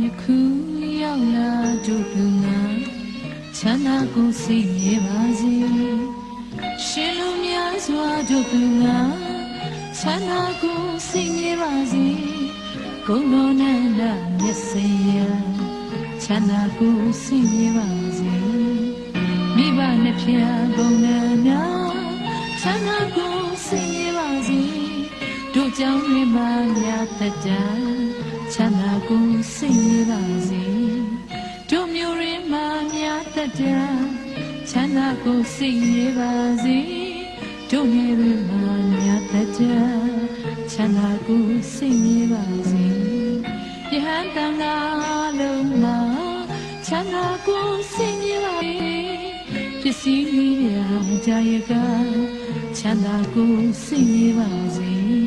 ယခုရောက်လာတို့လူငါချမ်းသာကိုစိတ်နေပါစေရှင်လူများစွာတို့လူငါချမ်းသာကိုစိတ်နေပါစေဂုဏ်တော်နဲ့မျက်စိရချမ်းသာကိုစိတ်နေပါစေမိဘနှစ်ဖျားဂုဏ်နဲ့များချမ်းသာကိုစိတ်နေပါစေတို့ကြောင့်တွေမှာများတတ်တာချမ်းသာကိုစိတ်နေပါစေတို့မျိုးရင်းမှာများတတ်တာချမ်းသာကိုစိတ်နေပါစေတို့နေရင်းမှာများတတ်တာချမ်းသာကိုစိတ်နေပါစေယဟန်တန်ဃာလုံးမှာချမ်းသာကိုစိတ်နေပါစေပစ္စည်းရာကြာရကချမ်းသာကိုစိတ်နေပါစေ